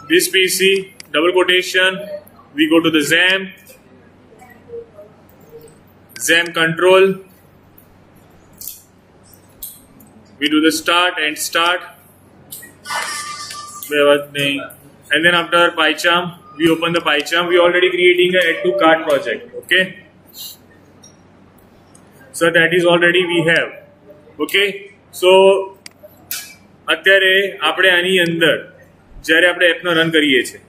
this PC, double quotation, we go to the XAMPP control, we do the start and start, and then after PyCharm, we open the PyCharm. We already creating a add to cart project, okay? So that is already we have, okay? So અત્યારે આપણે આની અંદર જ્યારે આપણે એપનો run કરીએ છીએ,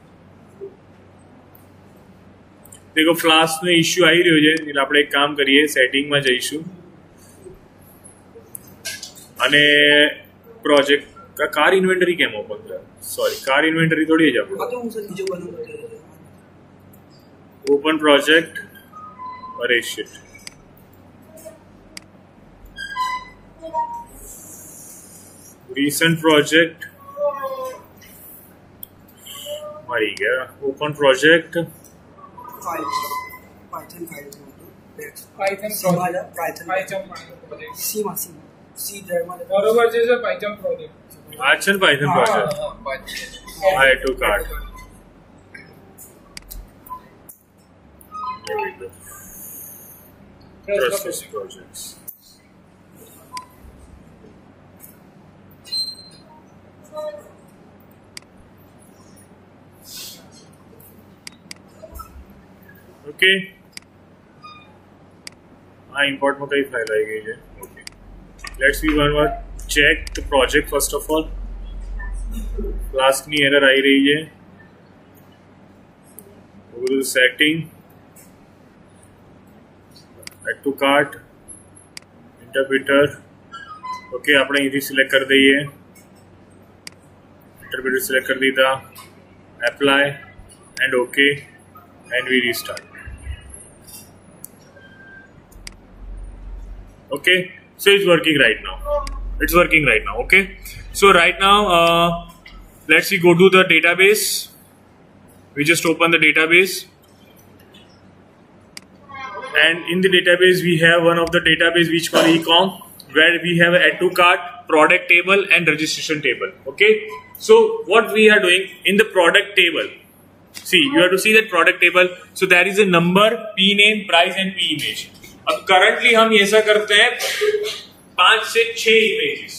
देखो फ्लास्क નો ઇશ્યુ આવી રહ્યો છે, એટલે આપણે એક કામ કરીએ, સેટિંગમાં જઈશું અને પ્રોજેક્ટ કાર ઇન્વેન્ટરી કેમ ઓપન કરે? સોરી, કાર ઇન્વેન્ટરી થોડી જ આપણે ઓપન પ્રોજેક્ટ. અરે શિટ, recent project मरी गया. open project Python file बरोबर છે સર. પાયથન પ્રોજેક્ટ अच्छा Python project I to cart. There we go. Trust projects. Okay. Import में कई फाइल आई गई है. Okay. Let's see one more. Check the project first of all. Flask ની error आई रही है. Go to setting. Add to cart. Interpreter. Okay, આપણે અહીંથી select કરી દઈએ. Interpreter સિલેક્ટ કરી દીધા. Apply and okay. And we restart. Okay, so it's working right now. It's working right now. Okay, so right now let's see, go to the database. We just open the database, and in the database we have one of the database which called ecom, where we have add to cart, product table and registration table. Okay, so what we are doing in the product table, see, you have to see that product table. So there is a number, p name, price and p image. अब currently हम ऐसा करते हैं 5 से 6 images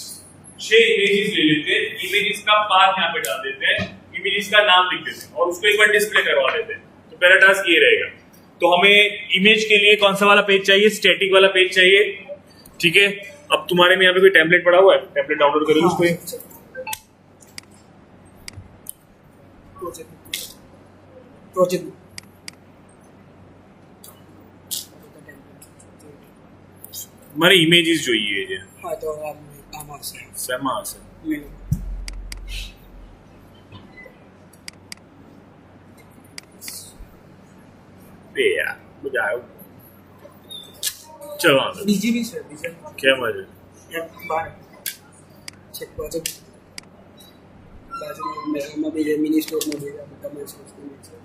ले लेते हैं. Images का पाथ यहाँ पे डाल देते हैं, इमेजेस का नाम लिख देते हैं और उसको एक बार डिस्प्ले करवा देते हैं. तो पहला टास्क ये रहेगा. तो हमें इमेज के लिए कौन सा वाला पेज चाहिए? स्टैटिक वाला पेज चाहिए. ठीक है, अब तुम्हारे में यहाँ पे कोई टेम्पलेट पड़ा हुआ है, टेम्पलेट डाउनलोड करो उसको. प्रोजेक्ट મારે ઇમેજીસ જોઈએ છે. હા, તો આમાં હશે. શેમાં હશે? બે યાર બધા આવ્યું. ચલો બીજી બી છે, બીજા કેમ હશે? બાર છે પ્રોજેક્ટ બાજુમાં મેમાં બી મિની સ્ટોરમાં બી તમારી વસ્તુ છે.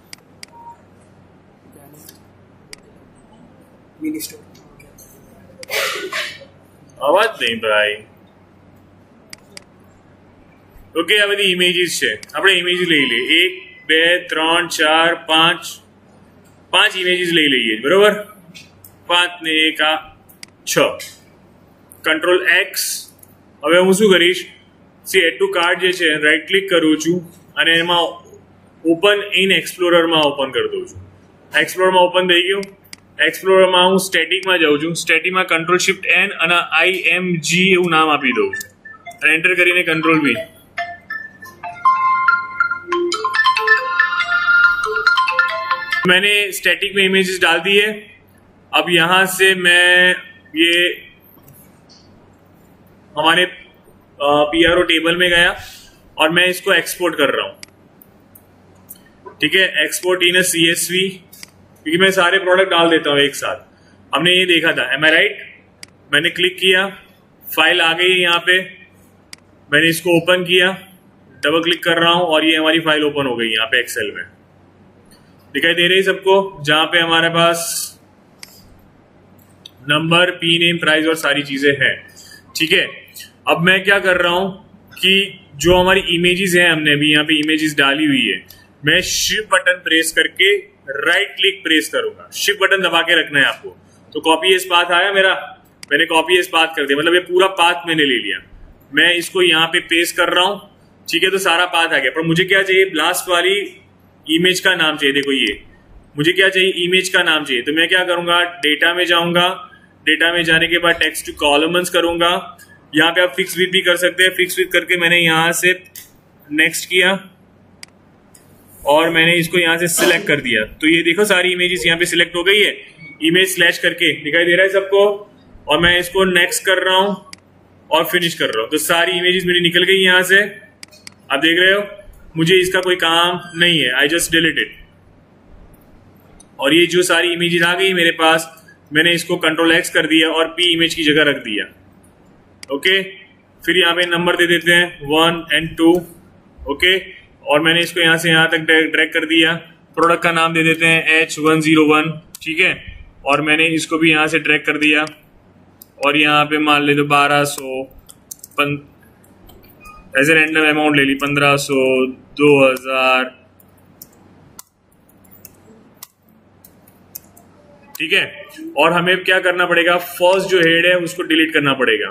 મિની સ્ટોર અવાજ નહીં ભાઈ. ઓકે, આ બધી ઇમેજીસ છે. આપણે ઇમેજ લઈ લઈએ. 1 2 3 4 5 5 ઇમેજીસ લઈ લઈએ. બરોબર, 5 ને 1 આ 6. Control x. હવે હું શું કરીશ, સી એડ ટુ કાર્ટ જે છે, રાઈટ ક્લિક કરું છું અને એમાં ઓપન ઇન એક્સપ્લોરરમાં ઓપન કરી દઉં છું. એક્સપ્લોરમાં ઓપન થઈ ગયું. એક્સપ્લોરરમાં હું સ્ટેટિકમાં જાઉં છું. સ્ટેટિકમાં કંટ્રોલ શિફ્ટ એન અને IMG એવું નામ આપી દઉં છું અને એન્ટર કરીને કંટ્રોલ V. मैंने स्टैटिक में इमेजेस डाल दी है. अब यहाँ से मैं ये हमारे PRO टेबल में गया और मैं इसको एक्सपोर्ट कर रहा हूँ. ठीक है, एक्सपोर्ट इन CSV, क्योंकि मैं सारे प्रोडक्ट डाल देता हूँ एक साथ. हमने ये देखा था, एम आई राइट? मैंने क्लिक किया, फाइल आ गई है यहाँ पे. मैंने इसको ओपन किया, डबल क्लिक कर रहा हूँ और ये हमारी फाइल ओपन हो गई यहाँ पे एक्सेल में. दिखाई दे रही है सबको? जहाँ पे हमारे पास नंबर, पी नेम, प्राइस और सारी चीजें हैं. ठीक है, अब मैं क्या कर रहा हूँ कि जो हमारी इमेजेस हैं, हमने अभी यहाँ पे इमेजेस डाली हुई है, मैं शिफ्ट बटन प्रेस करके राइट क्लिक प्रेस करूंगा। शिफ्ट बटन दबा के रखना है आपको। तो कॉपी एज पाथ आया मेरा, मैंने कॉपी एज पाथ कर दिया, मतलब ये पूरा पाथ मैंने ले लिया। मैं इसको यहाँ पे पेस्ट कर रहा हूँ, ठीक है, तो सारा पाथ आ गया। पर मुझे क्या चाहिए, लास्ट वाली इमेज का नाम चाहिए। देखो ये मुझे क्या चाहिए, इमेज का नाम चाहिए। तो मैं क्या करूंगा, डेटा में जाऊंगा, डेटा में जाने के बाद टेक्स्ट टू कॉलम्स करूंगा। यहाँ पे आप फिक्स विथ भी कर सकते हैं। फिक्स विथ करके मैंने यहाँ से नेक्स्ट किया और मैंने इसको यहाँ से सिलेक्ट कर दिया। तो ये देखो सारी इमेजेस यहाँ पे सिलेक्ट हो गई है, इमेज स्लैश करके दिखाई दे रहा है सबको। और मैं इसको नेक्स्ट कर रहा हूँ और फिनिश कर रहा हूँ, तो सारी इमेजेस मेरी निकल गई यहाँ से। आप देख रहे हो, मुझे इसका कोई काम नहीं है, आई जस्ट डिलीट इट। और ये जो सारी इमेजेस आ गई मेरे पास, मैंने इसको कंट्रोल एक्स कर दिया और पी इमेज की जगह रख दिया। ओके, फिर यहाँ पे नंबर दे देते हैं 1 और 2। ओके, और मैंने इसको यहाँ से यहाँ तक ड्रैग कर दिया। प्रोडक्ट का नाम दे देते हैं H101, ठीक है। और मैंने इसको भी यहाँ से ड्रैग कर दिया और यहाँ पे मान ले तो 1200 ऐसे रैंडम अमाउंट ले ली, 1500, 2000, ठीक है। और हमें क्या करना पड़ेगा, फर्स्ट जो हेड है उसको डिलीट करना पड़ेगा।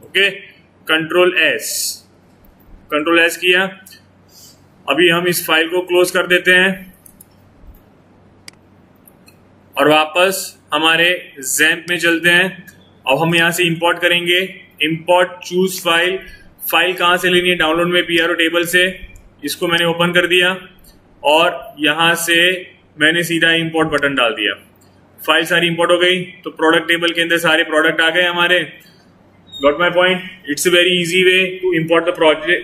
ओके, कंट्रोल एस किया। अभी हम इस फाइल को क्लोज कर देते हैं और वापस हमारे ज़ैम्प में चलते हैं। अब हम यहां से इंपोर्ट करेंगे, इंपोर्ट चूज फाइल। फाइल कहां से लेनी है, डाउनलोड में PRO टेबल से। इसको मैंने ओपन कर दिया और यहां से मैंने सीधा इंपोर्ट बटन डाल दिया। फाइल सारी इंपोर्ट हो गई, तो प्रोडक्ट टेबल के अंदर सारे प्रोडक्ट आ गए हमारे। Got my point. It's a very easy way to import the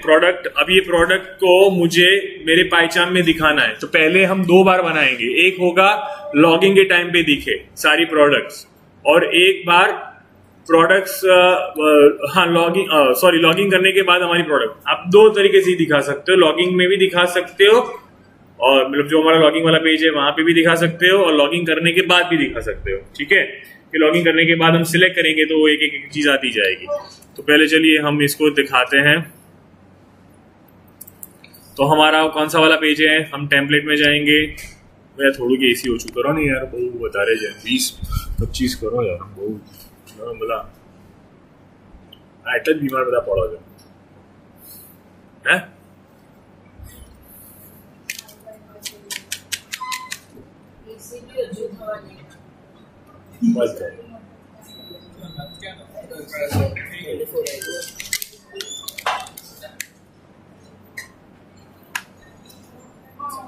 product. अब ये प्रोडक्ट को मुझे मेरे पाइचार्ट में दिखाना है, तो पहले हम 2 बार बनाएंगे। एक होगा लॉगिंग के टाइम पे दिखे सारी प्रोडक्ट्स, और एक बार प्रोडक्ट्स लॉगिंग करने के बाद हमारी प्रोडक्ट। आप 2 तरीके से दिखा सकते हो, लॉगिंग में भी दिखा सकते हो और मतलब जो हमारा लॉगिंग वाला पेज है वहां पे भी दिखा सकते हो, और लॉगिंग करने के बाद भी दिखा सकते हो, ठीक है। कि लॉगिंग करने के बाद हम सिलेक्ट करेंगे तो वो एक एक चीज आती जाएगी। तो पहले चलिए हम इसको दिखाते हैं। तो हमारा कौन सा वाला पेज है, हम टेम्पलेट में जाएंगे। यार थोड़ी की एसी हो चुका करो नहीं यार, बहुत बता रहे जाए 20-25 करो यार, बहुत बोला एटल बीमार बता पड़ा जाए है। बस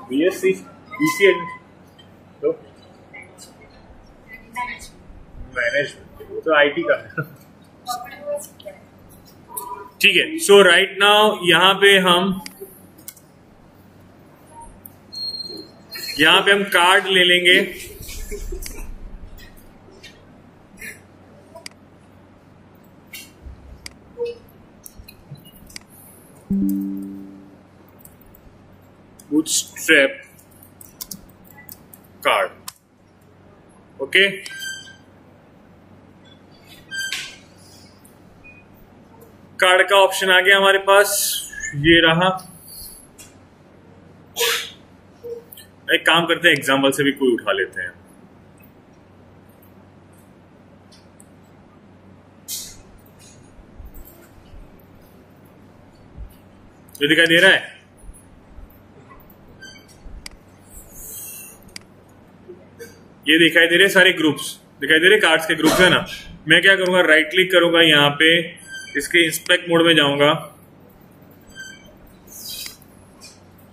BSc BCA तो मैनेजमेंट, वो तो IT का है, ठीक है। सो राइट नाउ यहाँ पे हम कार्ड ले लेंगे। Bootstrap card, okay. कार्ड का ऑप्शन आ गया हमारे पास, ये रहा। एक काम करते हैं, एग्जाम्पल से भी कोई उठा लेते हैं। ये दिखाई दे रहा है, ये दिखाई दे रहे सारे ग्रुप्स, दिखाई दे रहे कार्ड्स के ग्रुप्स है ना। मैं क्या करूंगा, राइट क्लिक करूंगा, यहाँ पे इसके इंस्पेक्ट मोड में जाऊंगा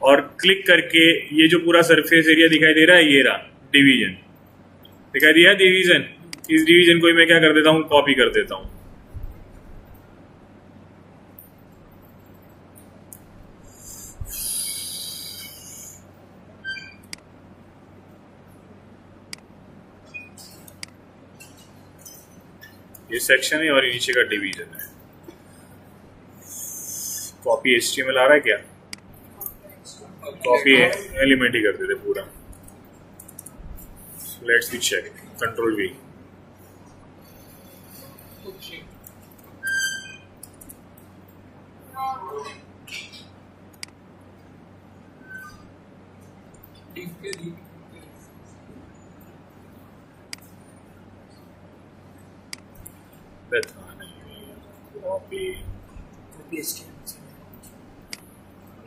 और क्लिक करके ये जो पूरा सरफेस एरिया दिखाई दे रहा है, ये रहा डिवीजन, दिखाई दिया डिवीजन। इस डिवीजन को मैं क्या कर देता हूँ, कॉपी कर देता हूँ। ये सेक्शन है और ये नीचे का डिवीजन है। कॉपी HTML आ रहा है क्या, कॉपी एलिमेंट ही कर देते पूरा। Let's be check, control V। Copy. Copy HTML.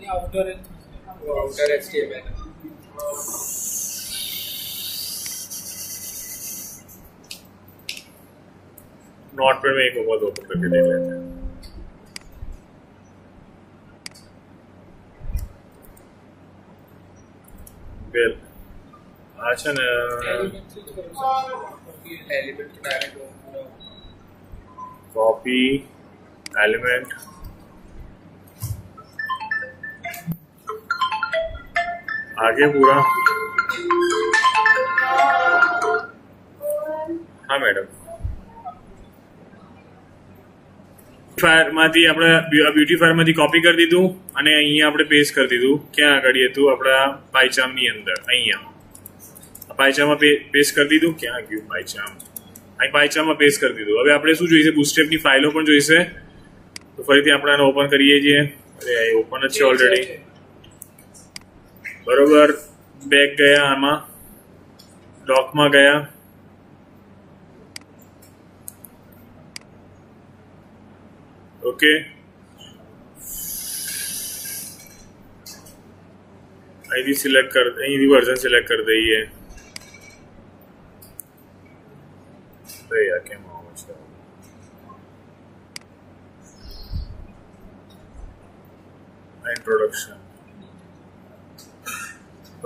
outer HTML. Notepad में एक बहुत ओपन करके देख लेते हैं. वेल अच्छा ना एलिमेंट डायरेक्ट कॉपी एलिमेंट आगे पूरा. हाँ मैडम બ્યુટીફાયરમાંથી આપણે બ્યુટીફાયરમાંથી કોપી કરી દીધું અને અહીંયા આપણે પેસ્ટ કરી દીધું. ક્યાં આગળ હતું આપણા પાયચામની અંદર અહીંયા પાયચામાં પેસ્ટ કરી દીધું. ક્યાં ગયું પાયચામ? અહીં પાયચામાં પેસ્ટ કરી દીધું. હવે આપણે શું જોઈશે? બુટસ્ટ્રેપની ફાઇલો પણ જોઈશે. તો ફરીથી આપણે આને ઓપન કરીએ છીએ. અરે ઓપન જ છે ઓલરેડી. બરોબર બેક ગયા આમાં ડોકમાં ગયા. ओके અહીંથી સિલેક્ટ કર અહીંથી વર્ઝન સિલેક્ટ કરી દઈએ. અરે યાર કેમ આવું છે? ઇન્ટ્રોડક્શન.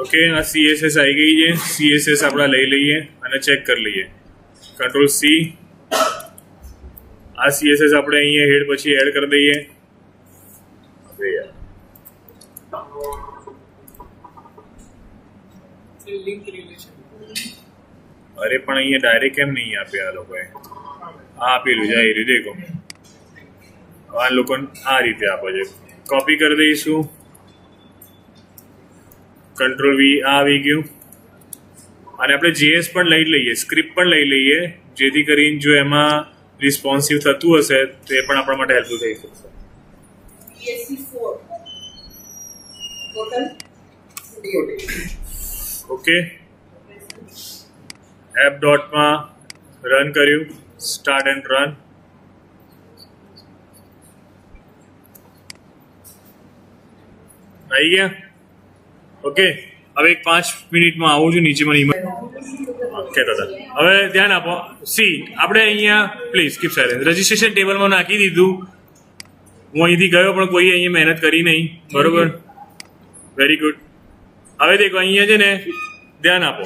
ઓકે આ CSS આવી ગઈ છે. CSS આપણે લઈ લઈએ અને ચેક કરી લઈએ. Control C. આ CSS આપણે અહીંયા હેડ પછી એડ કરી દઈએ. लिंक रिलेशन અરે પણ અહીંયા ડાયરેક્ટ કેમ નહીં આપ્યા આ લોકોએ? આ આપેલું છે. આ રીતે દેખો આ લોકો આ રીતે આપે છે. કોપી કરી દઈશું. Control V. આ આવી ગયું અને આપણે JS પણ લઈ લઈએ, સ્ક્રિપ્ટ પણ લઈ લઈએ, જેથી કરીને જો એમાં રિસ્પોન્સિવ થતું હશે તો એ પણ આપણા માટે હેલ્પફુલ થઈ શકશે. ESC4 total 48. ઓકે એપ ડોટમાં રન કર્યું. Start and run. આવી ગયા. ઓકે હવે એક 5 મિનિટમાં આવું છું નીચે. મને કહેતા હતા. હવે ધ્યાન આપો. સી આપણે અહીંયા પ્લીઝ કીપ સાયલેન્સ. રજિસ્ટ્રેશન ટેબલમાં નાખી દીધું. હું અહીંથી ગયો પણ કોઈ અહીંયા મહેનત કરી નહીં. બરોબર વેરી ગુડ. હવે દેખો અહીંયા છે ને ધ્યાન આપો.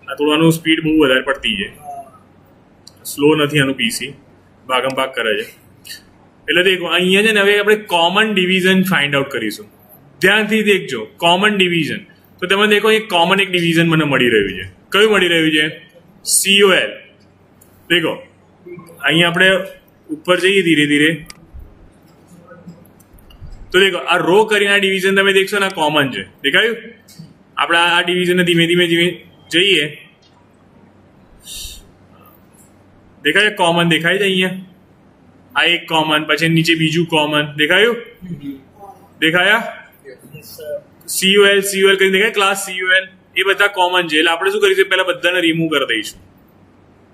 આ થોડાનું સ્પીડ બહુ વધારે પડતી છે. સ્લો નથી આનું પીસી. ભાગમ ભાગ કરે છે. એટલે દેખો અહીંયા છે ને હવે આપણે કોમન ડિવિઝન ફાઇન્ડ આઉટ કરીશું. ધ્યાનથી દેખજો કોમન ડિવિઝન. તો તમે દેખો એક કોમન એક ડિવિઝન મને મળી રહ્યું છે. કયું મળી રહ્યું છે? COL. દેખો અહીંયા આપણે ઉપર જઈએ ધીરે ધીરે તો દેખો આ રો કરીને આ ડિવિઝન તમે દેખશો ને આ કોમન છે. દેખાયું? આપણે આ ડિવિઝનને ધીમે ધીમે ધીમે જઈએ. દેખાય કોમન દેખાય છે અહીંયા. આ એક કોમન પછી નીચે બીજું કોમન દેખાયું? દેખાયા? COL કરીને દેખાય ક્લાસ COL એ બધા કોમન છે. એટલે આપણે શું કરીશું પહેલા બધાને રિમૂવ કરી દઈશું.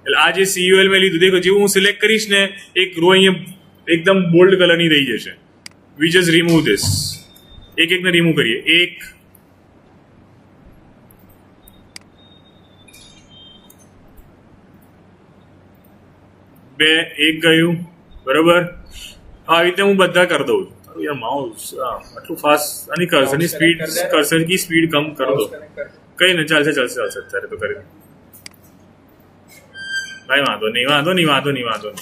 એટલે આ જે COL મેં લીધું દેખો જેવું હું સિલેક્ટ કરીશ ને એક રો અહીંયા એકદમ બોલ્ડ કલરની રહી જશે. We just remove this. એક એકને રિમૂવ કરીએ. એક બે એક ગયું. બરોબર આવી રીતે હું બધા કરી દઉં છું. યાર માઉસ આટલું ફાસ્ટ આની કર્સરની સ્પીડ કર્સર કી સ્પીડ કમ कर दो. કઈ ને ચાલશે અત્યારે તો કરી ભાઈ. વાંધો નહીં.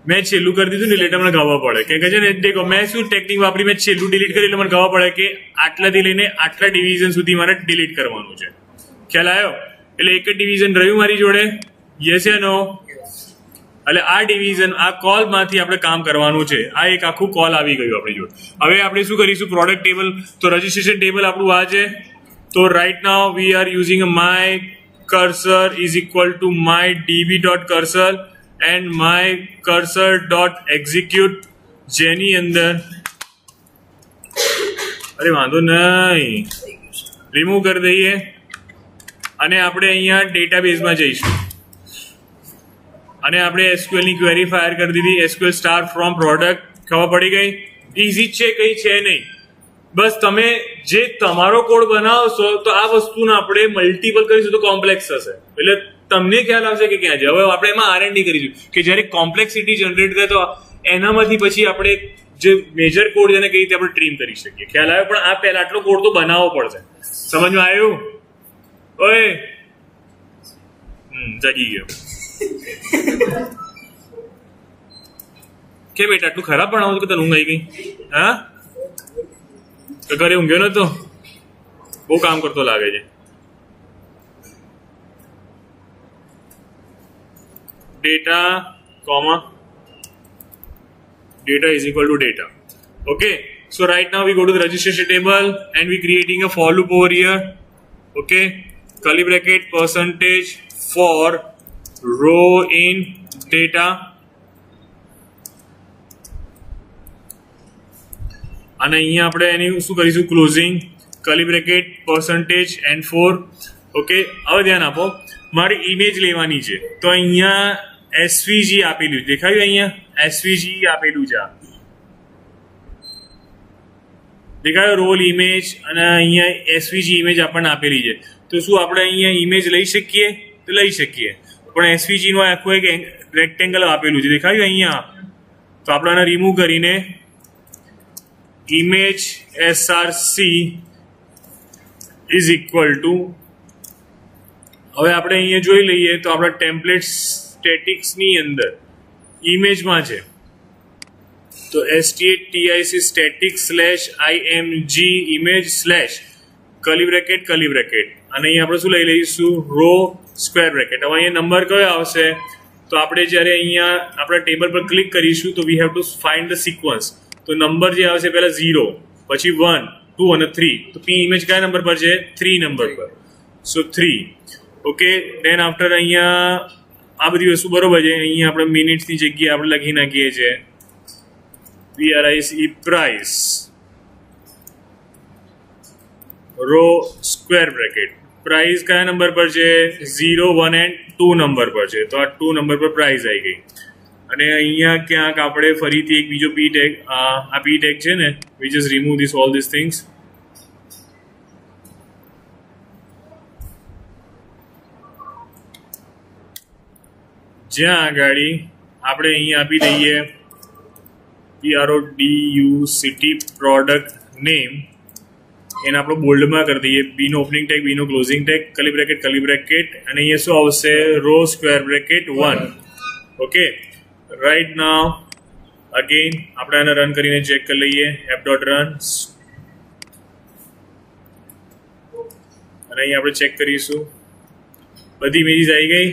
મેં છેલ્લું કરી દીધું ને એટલે મને ખબર પડે કે છે ને દેખો મેં શું ટેકનિક વાપરી. મેં છેલ્લું ડિલીટ કરી એટલે મને ખબર પડે કે આટલાથી લઈને આટલા ડિવિઝન સુધી મારે ડિલીટ કરવાનું છે. ખ્યાલ આવ્યો? એટલે એક જ ડિવિઝન રહ્યું મારી જોડે. યસ યા નો? એટલે આ ડિવિઝન આ કોલમાંથી આપણે કામ કરવાનું છે. આ એક આખું કોલ આવી ગયું આપણી જોડે. હવે આપણે શું કરીશું? Product table. તો રજિસ્ટ્રેશન ટેબલ આપણું આ છે. તો right now we are using my cursor is equal to my db.cursor and my cursor.execute જેની અંદર અરે વાંધો નહીં, રિમૂવ કરી દઈએ અને આપણે અહીંયા ડેટાબેઝમાં જઈશું અને આપણે એસક્યુએલ ની ક્વેરી ફાયર કરી દીધી. એસક્યુએલ સ્ટાર ફ્રોમ પ્રોડક્ટ, ખબર પડી ગઈ. ઇઝી છે, કઈ છે નહીં. બસ તમે જે તમારો કોડ બનાવશો તો આ વસ્તુને આપણે મલ્ટિપલ કરીશું તો કોમ્પ્લેક્સ થશે, એટલે તમને ખ્યાલ આવશે કે ક્યાં છે. હવે આપણે એમાં R&D કરીશું કે જ્યારે કોમ્પ્લેક્સિટી જનરેટ થાય તો એનામાંથી પછી આપણે જે મેજર કોડ છે એને કઈ રીતે આપણે ટ્રીમ કરી શકીએ. ખ્યાલ આવે? પણ આ પહેલા આટલો કોડ તો બનાવવો પડશે. સમજમાં આવ્યું? ઓય જાગી ગયો કે બેટા આટલું ખરાબ ભણાવું કે તને ઊંઘ આવી ગઈ? હા, તો ઘરે ઊંઘ્યો નતો? બહુ કામ કરતો લાગે છે. Data comma data is equal to data. Okay, so right now we go to the registration table and we creating a for loop over here. Okay, curly bracket percentage for row in data, અને અહીંયા આપણે એની શું કરીશું? Closing curly bracket percentage and for. Okay, હવે ધ્યાન આપો, મારી image લેવાની છે તો અહીંયા SVG આપેલું છે, દેખાયું? અહીંયા SVG આપેલું છે, દેખાયો? રોલ ઇમેજ, અને અહીંયા SVG ઇમેજ આપણને આપેલી છે. તો શું આપણે અહીંયા ઇમેજ લઈ શકીએ? તો લઈ શકીએ, પણ SVG નું આખું એક રેક્ટેંગલ આપેલું છે, દેખાયું અહીંયા? તો આપણે આને રિમૂવ કરીને image SRC is equal two, હવે આપણે અહીંયા જોઈ લઈએ તો આપણા ટેમ્પલેટ સ્ટેટિક્સની અંદર ઇમેજમાં છે તો STATIC static /img image curly bracket અને અહીંયા આપણે શું લઈ લઈશું? Row square bracket. હવે અહીંયા નંબર કયો આવશે? તો આપણે જ્યારે અહીંયા આપણા ટેબલ પર ક્લિક કરીશું તો we have to find the sequence. તો નંબર જે આવશે પહેલા 0, પછી 1, 2 અને 3. તો P ઇમેજ કયા નંબર પર છે? 3 નંબર પર. સો 3. ઓકે, દેન આફ્ટર અહીંયા આ બધી વસ્તુ બરોબર છે. અહીંયા આપણે મિનિટ્સની જગ્યાએ આપણે લખી નાખીએ છીએ price row square bracket. Price કયા નંબર પર છે? 0, 1 and 2 નંબર પર છે. તો આ 2 નંબર પર પ્રાઇસ આવી ગઈ. અને અહીંયા ક્યાંક આપણે ફરીથી એક બીજો P ટેગ, આ P ટેગ છે ને, we just remove this all these things. જ્યાં આગળ આપણે અહીં આપી દઈએ PRODUCT પ્રોડક્ટ નેમ, એને આપણે બોલ્ડમાં કરી દઈએ. બી નો ઓપનિંગ ટેગ, બી નો ક્લોઝિંગ ટેગ, curly bracket અને અહીંયા શું આવશે? Row square bracket 1. Okay, right now again આપણે આને રન કરીને ચેક કરી લઈએ. f.run અને અહીંયા આપણે ચેક કરીશું બધી ઇમેજીસ આવી ગઈ.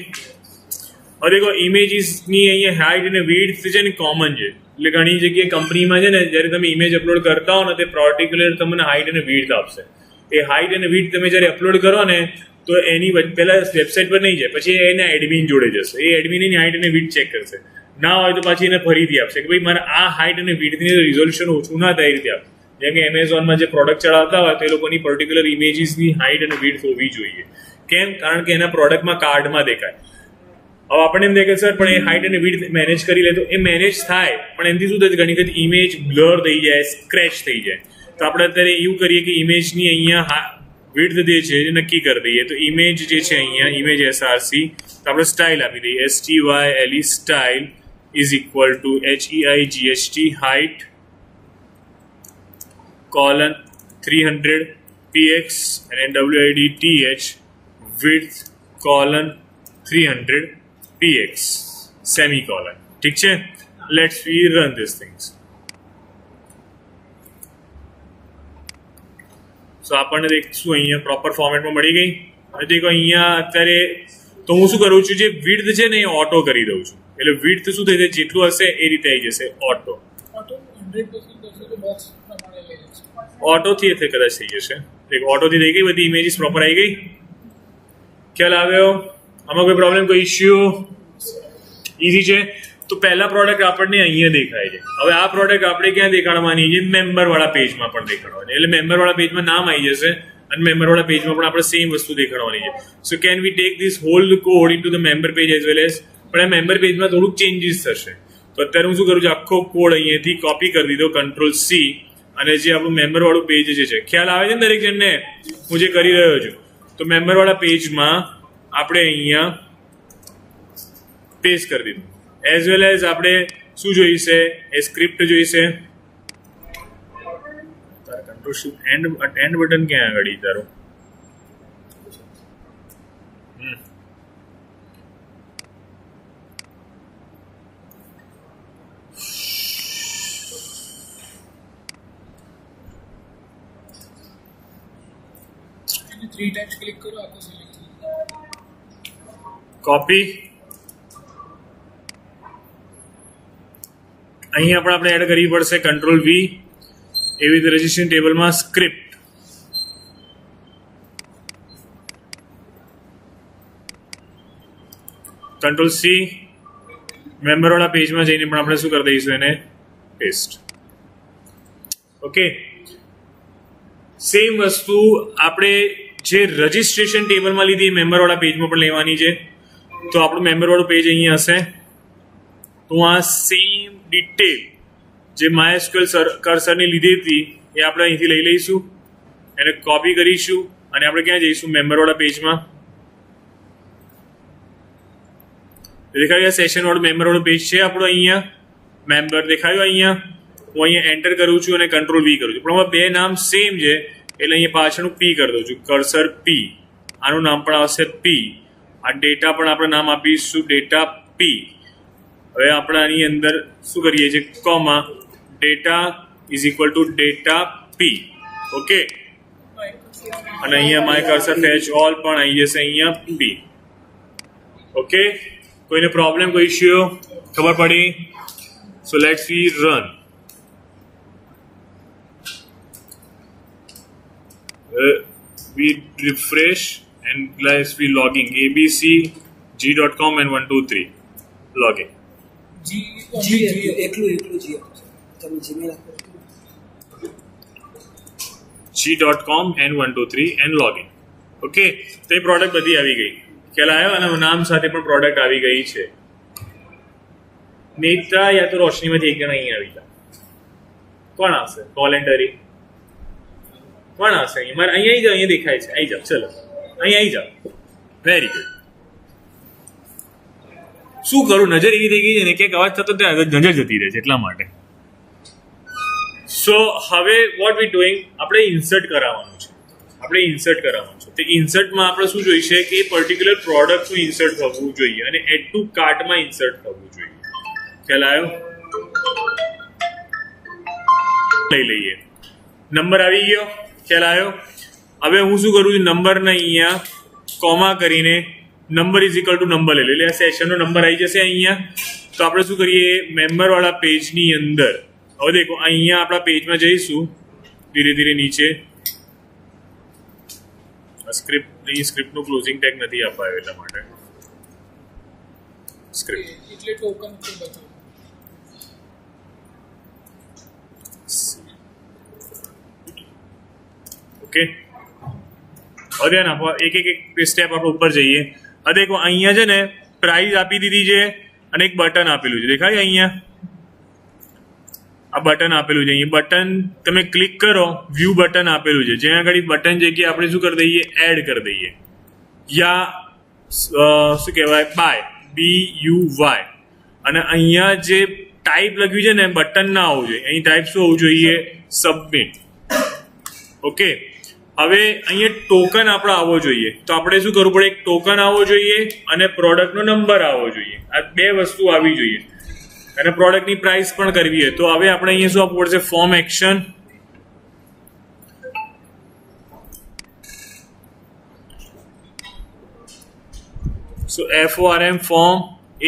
હવે દેખો, ઇમેજીસની અહીંયા હાઇટ અને વિડ્થ છે ને કોમન છે, એટલે ઘણી જગ્યાએ કંપનીમાં છે ને જ્યારે તમે ઇમેજ અપલોડ કરતા હો ને તે પર્ટિક્યુલર તમને હાઇટ અને વિડ્થ આપશે. એ હાઇટ અને વિડ્થ તમે જ્યારે અપલોડ કરો ને તો એની પહેલા વેબસાઇટ પર નહીં જાય, પછી એને એડમિન જોડે જશે. એ એડમિન એની હાઇટ અને વિડ્થ ચેક કરશે. ના હોય તો પછી એને ફરીથી આપશે કે ભાઈ મારે આ હાઇટ અને વિડ્થની રિઝોલ્યુશન ઓછું ના થાય એ રીતે આપે. જેમ કે એમેઝોનમાં જે પ્રોડક્ટ ચલાવતા હોય તો એ લોકોની પર્ટિક્યુલર ઇમેજીસની હાઇટ અને વિડ્થ હોવી જોઈએ. કેમ? કારણ કે એના પ્રોડક્ટમાં કાર્ડમાં દેખાય. હવે આપણને એમ દેખાય સર પણ એ હાઇટ અને વિડ્થ મેનેજ કરી લે, તો એ મેનેજ થાય, પણ એનાથી શું થાય? ઘણી વખત ઇમેજ બ્લર થઈ જાય, સ્ક્રેચ થઈ જાય. તો આપણે અત્યારે એવું કરીએ કે ઇમેજની અહીંયા વિડ્થ જે છે એ નક્કી કરી દઈએ. તો ઇમેજ જે છે અહીંયા ઇમેજ SRC, તો આપણે સ્ટાઇલ આપી દઈએ STYLE style is equal to HEIGHT height colon 300 px અને WIDTH width colon 300 px semicolon. ઠીક છે, let's we run this things. So આપણને દેખશું અહીંયા પ્રોપર ફોર્મેટમાં મળી ગઈ. અને દેખો અહીંયા અત્યારે તો હું શું કરું છું, જે વિડ્થ છે ને એ ઓટો કરી દઉં છું. એટલે વિડ્થ શું થઈ જાય? જેટલું હશે એ રીતે આવી જશે ઓટો. ઓટોથી કદાચ થઈ જશે. ઓટોથી થઈ ગઈ, બધી ઇમેજીસ પ્રોપર આવી ગઈ. ખ્યાલ આવ્યો? આમાં કોઈ પ્રોબ્લેમ, કોઈ ઇશ્યુ? ઇઝી છે. તો પહેલા પ્રોડક્ટ આપણને અહીંયા દેખાય છે. હવે આ પ્રોડક્ટ આપણે ક્યાં દેખાડવાની છે? મેમ્બર વાળા પેજમાં પણ દેખાડવાની. એટલે મેમ્બર વાળા પેજમાં નામ આવી જશે અને મેમ્બર વાળા પેજમાં પણ આપણે સેમ વસ્તુ દેખાડવાની છે. સો can we take this hall code into the member page as well as, પણ આ મેમ્બર પેજમાં થોડુંક ચેન્જીસ થશે. તો અત્યારે હું શું કરું છું, આખો કોડ અહીંયાથી કોપી કરી દીધો, કંટ્રોલ સી, અને જે આપણું મેમ્બર વાળું પેજ જે છે, ખ્યાલ આવે છે ને દરેક જણને હું જે કરી રહ્યો છું? તો મેમ્બર વાળા પેજમાં આપણે અહીંયા પેસ્ટ કરી દીધું. એઝ વેલ એઝ આપણે શું જોઈશે? એ સ્ક્રિપ્ટ જોઈશે. તારા કંટ્રોલ શિફ્ટ એન્ડ બટન ક્યાં આગળ તારું? थ्री टाइम्स क्लिक करो आपको सिलेक्ट કોપી. અહીંયા પણ આપણે એડ કરવી પડશે, કંટ્રોલ વી. એવી રીતે રજિસ્ટ્રેશન ટેબલમાં સ્ક્રિપ્ટ, કંટ્રોલ સી. મેમ્બર વાળા પેજમાં જઈને પણ આપણે શું કરી દઈશું? એને પેસ્ટ. ઓકે, સેમ વસ્તુ આપણે જે રજિસ્ટ્રેશન ટેબલમાં લીધી એ મેમ્બર વાળા પેજમાં પણ લેવાની છે. તો આપણું મેમ્બર વાળું પેજ અહીંયા હશે. તો આ સેમ ડિટેલ જે MySQL કર્સરની લીધી હતી એ આપણે અહીંથી લઈ લઈશું, એને કોપી કરીશું અને આપણે ક્યાં જઈશું? મેમ્બર વાળા પેજમાં. દેખાયું સેશન વાળું મેમ્બર વાળું પેજ છે આપણું. અહીંયા મેમ્બર દેખાયું. અહીંયા હું અહીંયા એન્ટર કરું છું અને કંટ્રોલ વી કરું છું, પણ આમાં બે નામ સેમ છે એટલે અહીંયા પાછળનું પી કરી દઉં છું, કર્સર પી. આનું નામ પણ આવશે પી. આ ડેટા પણ આપણે નામ આપીશું ડેટા પી. હવે આપણે આની અંદર શું કરીએ છીએ? Comma data is equal two data P. Okay, અને અહીંયા માય કર્સર ફેચ ઓલ પણ આવી જશે અહીંયા પી. ઓકે, કોઈને પ્રોબ્લેમ, કોઈ ઇશ્યુ ખબર પડી? So let's we run. We refresh and let's be logging abc.g.com and 123 login. जी જી એકલું જી તમે જીમેલ આપો g.com and 123 and login. Okay, તો એ પ્રોડક્ટ બધી આવી ગઈ. ખ્યાલ આવ્યો? અને નામ સાથે પણ પ્રોડક્ટ આવી ગઈ છે. નેત્રા યા તો રોશનીમાંથી એક જણ અહીં આવી ગયા. કોણ આવશે? વોલેન્ટરી કોણ આવશે? અહીં મારે અહીંયા આવી જાઓ, અહીંયા દેખાય છે. આવી જાઓ, ચલો અહીં આવી જાઓ. Very good. શું કરું? નજર એવી થઈ ગઈ છે ને ક્યાંક અવાજ થતો નજર જતી રહે છે એટલા માટે. સો હવે વોટ વી ડુઈંગ, આપણે ઇન્સર્ટ કરાવવાનું છે. તો ઇન્સર્ટમાં આપણે શું જોઈશે કે એ પર્ટિક્યુલર પ્રોડક્ટનું ઇન્સર્ટ થવું જોઈએ અને એડ ટુ કાર્ટમાં ઇન્સર્ટ થવું જોઈએ. ખ્યાલ આવ્યો? લઈ લઈએ. નંબર આવી ગયો. ખ્યાલ આવ્યો? હવે હું શું કરું છું? નંબરને અહીંયા કોમા કરીને number is equal two number લઈ લો, એટલે આ સેશનનો નંબર આવી જશે અહીંયા. તો આપણે શું કરીએ? મેમ્બર વાળા પેજની અંદર હવે દેખો અહીંયા આપણા પેજમાં જઈશું ધીરે ધીરે નીચે. સ્ક્રિપ્ટનું ક્લોઝિંગ ટેગ નથી અપાયો એટલા માટે. સ્ક્રિપ્ટ એટલે ટોકન ઉપર બતાવો. ઓકે, હવે ધ્યાન આપો. એક સ્ટેપ આપણે ઉપર જઈએ. હવે દેખો અહીંયા છે ને પ્રાઇસ આપી દીધી છે અને એક બટન આપેલું છે. દેખાય અહીંયા? આ બટન આપેલું છે. અહીંયા બટન તમે ક્લિક કરો, વ્યૂ બટન આપેલું છે. જ્યાં આગળ બટન જગ્યાએ આપણે શું કરી દઈએ? એડ કરી દઈએ, યા શું કહેવાય? Buy, BUY. અને અહીંયા જે ટાઈપ લખ્યું છે ને બટન ના આવવું જોઈએ. અહીં ટાઈપ શું હોવું જોઈએ? સબમિટ. ઓકે, હવે અહીંયા ટોકન આપણો આવવો જોઈએ. તો આપણે શું કરવું પડે? એક ટોકન આવવો જોઈએ અને પ્રોડક્ટનો નંબર આવવો જોઈએ. આ બે વસ્તુ આવી જોઈએ અને પ્રોડક્ટની પ્રાઇસ પણ કરવી હોય તો હવે આપણે અહીંયા શું આપવું પડશે? Form action. So FORM form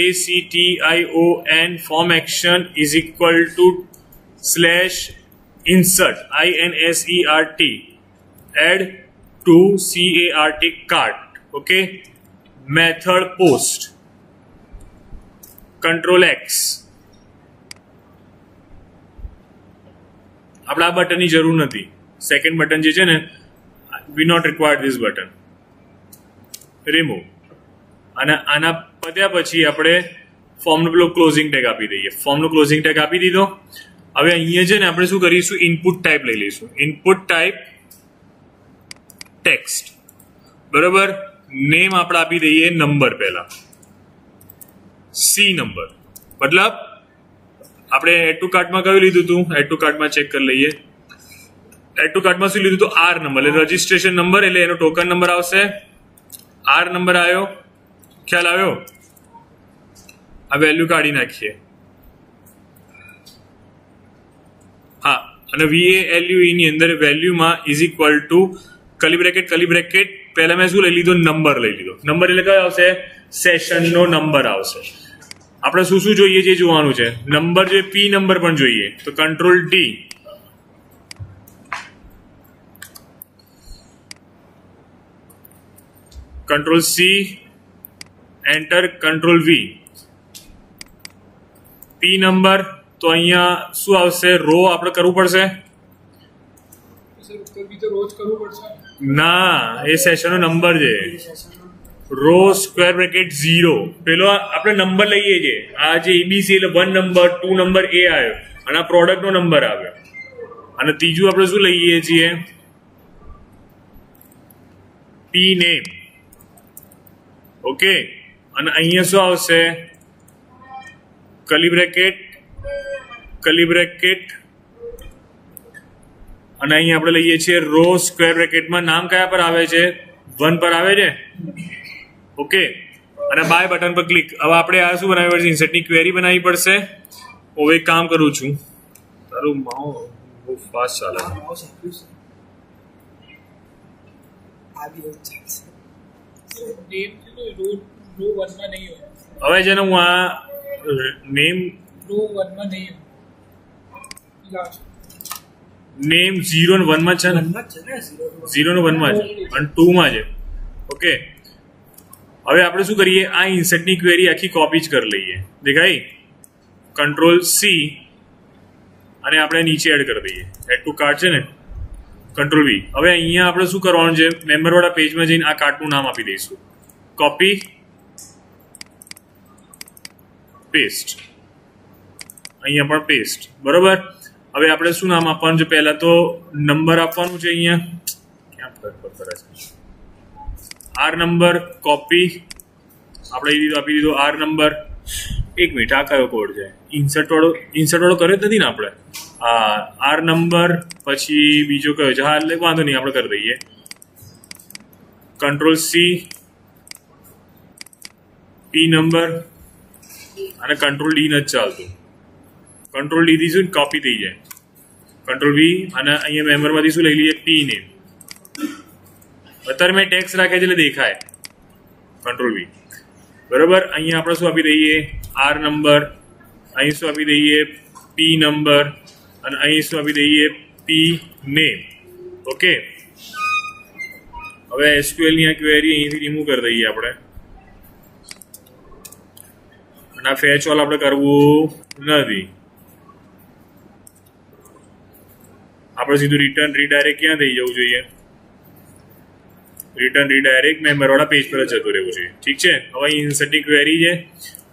ACTION form action is equal to /insert INSERT add to CART cart. Okay, method post control x. આપણે આ બટનની જરૂર નથી. સેકન્ડ બટન જે છે ને, we not required this button. Remove. અને આના પત્યા પછી આપણે ફોર્મનો પેલો ક્લોઝિંગ ટેગ આપી દઈએ. ફોર્મનો ક્લોઝિંગ ટેગ આપી દીધો. હવે અહીંયા છે ને આપણે શું કરીશું, ઇનપુટ ટાઈપ લઈ લઈશું. Input type text. બરોબર. નેમ આપણે આપી દઈએ નંબર પહેલા, સી નંબર. મતલબ આપણે એડ ટુ કાર્ટમાં કયું લીધું હતું, એડ ટુ કાર્ટમાં ચેક કરી લઈએ. એડ ટુ કાર્ટમાં શું લીધું હતું, આર નંબર. એટલે રજીસ્ટ્રેશન નંબર, એટલે એનો ટોકન નંબર આવશે. આર નંબર આવ્યો, ખ્યાલ આવ્યો. આ વેલ્યુ કાઢી નાખીએ. હા, અને VALUE ની અંદર વેલ્યુમાં ઇઝ ઇક્વલ ટુ કલી બ્રેકેટ પહેલા મેં શું લઈ લીધો, નંબર લઈ લીધો. નંબર એટલે કયો આવશે, સેશનનો નંબર આવશે. આપણે શું શું જોઈએ છે જોવાનું છે. નંબર જોઈએ, પી નંબર પણ જોઈએ. તો control T, control C, enter, control V. P number તો અહીંયા શું આવશે, રો આપણે કરવું પડશે. સર ઉપર બી તો રોજ કરવું પડશે. ના, એ સેશનનો નંબર છે. Row square bracket 0. પેલો આપણે નંબર લઈએ છીએ. આ જે એબીસી એટલે 1 નંબર, 2 નંબર એ આવ્યો, અને આ પ્રોડક્ટનો નંબર આવ્યો. અને ત્રીજું આપણે શું લઈએ છીએ, પી નેમ. ઓકે. અને અહીંયા શું આવશે, કલી બ્રેકેટ, અને અહીં આપણે લઈએ છીએ રો સ્ક્વેર બ્રેકેટમાં. નામ કયા પર આવે છે, 1 પર આવે છે. ઓકે. અને બાય બટન પર ક્લિક. હવે આપણે આ શું બનાવવી પડશે, ઇન્સર્ટની ક્વેરી બનાવવી પડશે. હવે એક કામ કરું છું, તારું માઉસ બહુ ફાસ્ટ ચાલે છે. માઉસ આપ્યું છે. આ બી એવું ચાલશે. નેમ છે ને રો 1 માં નહીં હોય. હવે છે ને હું આ નેમ રો 1 માં નહીં હોય. લાસ્ટ નેમ 0 અને 1 માં છે ને, વનમાં જ છે ને 0 અને 1 માં છે અને 2 માં છે. ઓકે. હવે આપણે શું કરીએ, આ ઇન્સર્ટની ક્વેરી આખી કોપી જ કરી લઈએ. દેખાય, કંટ્રોલ સી, અને આપણે નીચે એડ કરી દઈએ. એડ ટુ કાર્ટ છે ને, કંટ્રોલ વી. હવે અહીંયા આપણે શું કરવાનું છે, મેમ્બરવાળા પેજમાં જઈને આ કાર્ટનું નામ આપી દઈશું. Copy, paste. અહીંયા પણ પેસ્ટ. બરોબર. હવે આપણે શું નામ આપવાનું છે, પહેલા તો નંબર આપવાનું છે. અહીંયા ક્યાં ફરક કરે છે, આર નંબર, કોપી આપણે આપી દીધો આર નંબર. એક મિનિટ, આ કયો કોડ છે, ઇન્સર્ટ વાળો કર્યો જ નથી ને આપણે. હા, આર નંબર, પછી બીજો કયો છે, હા એટલે વાંધો નહીં, આપણે કરી દઈએ. કંટ્રોલ સી, પી નંબર, અને કંટ્રોલ ડી નથી ચાલતું. કંટ્રોલ ડી થી કોપી થઈ જાય. કંટ્રોલ વી, અને અહીંયા મેમ્બરમાંથી શું લઈ લઈએ, પી નેમ. અત્યારે મેં ટેક્સ રાખ્યા છે એટલે દેખાય. Control V. બરોબર. અહીંયા આપણે શું આપી દઈએ, આર નંબર. અહીં શું આપી દઈએ, પી નંબર. અને અહીં શું આપી દઈએ, પી નેમ. ઓકે. હવે SQL ની આ ક્વેરી અહીંથી રિમૂવ કરી દઈએ આપણે. અને આ ફેચ ઓલ આપણે કરવું નથી. આપણે સીધું રિટર્ન રીડાયરેક્ટ ક્યાં થઈ જવું જોઈએ, રિટર્ન રીડાયરેક્ટ મેમ્બરવાળા પેજ પર જ જતું રહેવું જોઈએ. ઠીક છે. હવે ઇન્સર્ટની ક્વેરી છે,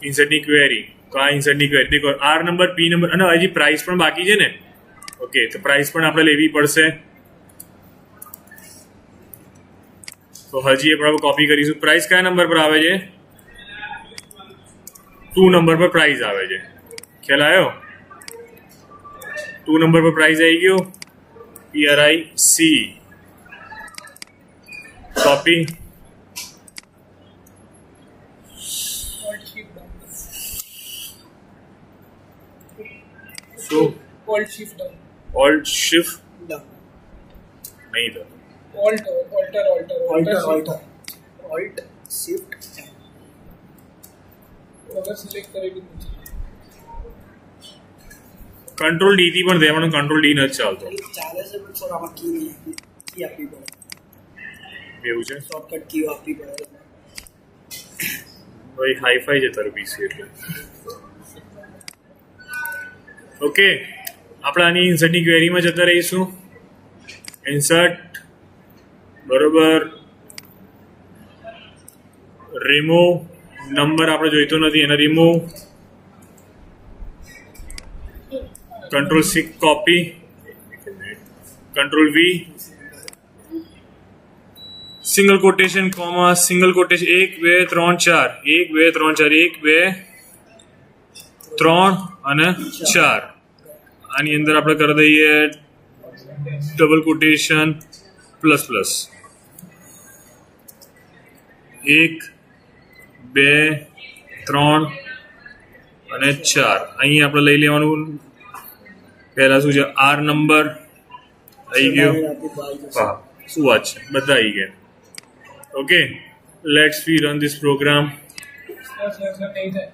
ઇન્સર્ટની ક્વેરી. તો આ ઇન્સર્ટની ક્વેરી દેખો, આર નંબર, પી નંબર, અને હજી પ્રાઇસ પણ બાકી છે ને. ઓકે. તો પ્રાઇસ પણ આપણે લેવી પડશે. તો હજી આપણે કોપી કરીશું. પ્રાઇસ કયા નંબર પર આવે છે, 2 નંબર પર પ્રાઇસ આવે છે. ખ્યાલ આવ્યો, 2 નંબર પર પ્રાઇસ આવી ગયો. PRIC, copy, alt shift down. શું alt shift down. Alt shift down. નહીં તો ઓલ્ટર શિફ્ટ. અગર સિલેક્ટ કરેલું છે. કંટ્રોલ ડી થી પણ દેવાનું, કંટ્રોલ ડી નથી ચાલતો. ચાલે છે પણ સર આમાં કી નહીં આપી, કી આપવી પડે. એવું છે. શોર્ટકટ કી આપવી પડે. ભાઈ હાઈફાઈ છે તારું પીસી એટલે ઓકે આપણે આની ઇન્સર્ટની ક્વેરીમાં જતા રહીશું ઇન્સર્ટ બરોબર રિમૂવ નંબર આપણે જોઈતો નથી એને remove control C copy control V single quotation comma single quotation 1 2 3 4 1 2 3 4 1 2 3 અને 4 આની અંદર આપણે કરી દઈએ ડબલ કોટેશન પ્લસ પ્લસ 1 2 3 અને 4 અહીં આપણે લઈ લેવાનું પહેલા શું છે R નંબર આવી ગયો હા શું વાત છે બધા આવી ગયા okay let's we run this program sir નહીં થાય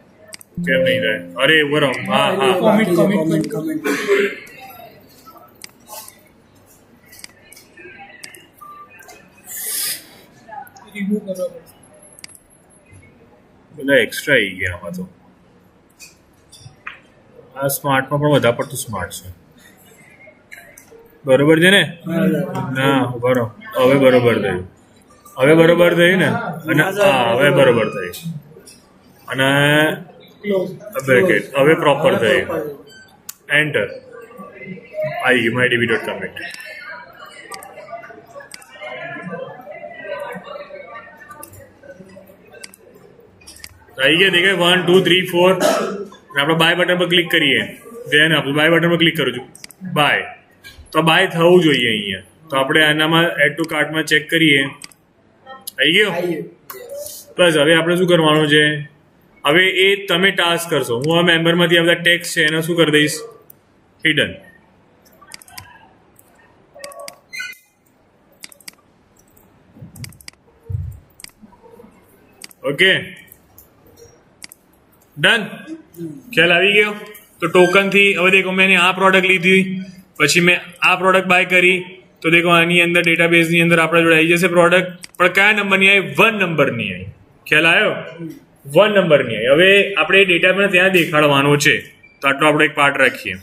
કેમ નહીં થાય અરે ઉભો રહો હા હા કમેન્ટ રિમૂવ કરવા પડશે બધા એક્સ્ટ્રા આવી ગયા આમાં તો આ સ્માર્ટમાં પણ વધારે પડતું સ્માર્ટ છે બરોબર છે ને ના ઉભા રહો હવે બરોબર થયું ને અને હા હવે બરોબર થયું અને બ્રેકેટ હવે પ્રોપર થયું એન્ટર આવી ગયું માય ડીબી ડોટ કમેન્ટ આવી ગયા દેખાય 1 2 3 4 આપણે બાય બટન પર ક્લિક કરીએ ધ્યાન આપો બાય બટન પર ક્લિક કરું છું બાય તો બાય થવું જોઈએ અહીંયા તો આપણે આનામાં એડ ટુ કાર્ટમાં ચેક કરીએ આવી ગયો બસ હવે આપણે શું કરવાનું છે હવે એ તમે ટાસ્ક કરશો હું આ મેમ્બરમાંથી આ બધા ટેક્સ છે એને શું કરી દઈશ હિડન ઓકે ડન ખ્યાલ આવી ગયો તો ટોકનથી હવે દેખો મેં આ પ્રોડક્ટ લીધી પછી મેં આ પ્રોડક્ટ બાય કરી તો દેખો આની અંદર ડેટાબેઝની અંદર આપણા જોડે આવી જશે પ્રોડક્ટ પણ કયા નંબરની આવી 1 નંબરની આવી ખ્યાલ આવ્યો 1 નંબરની આવી હવે આપણે ડેટાબેઝ ત્યાં દેખાડવાનો છે તો આટલો આપણે એક પાર્ટ રાખીએ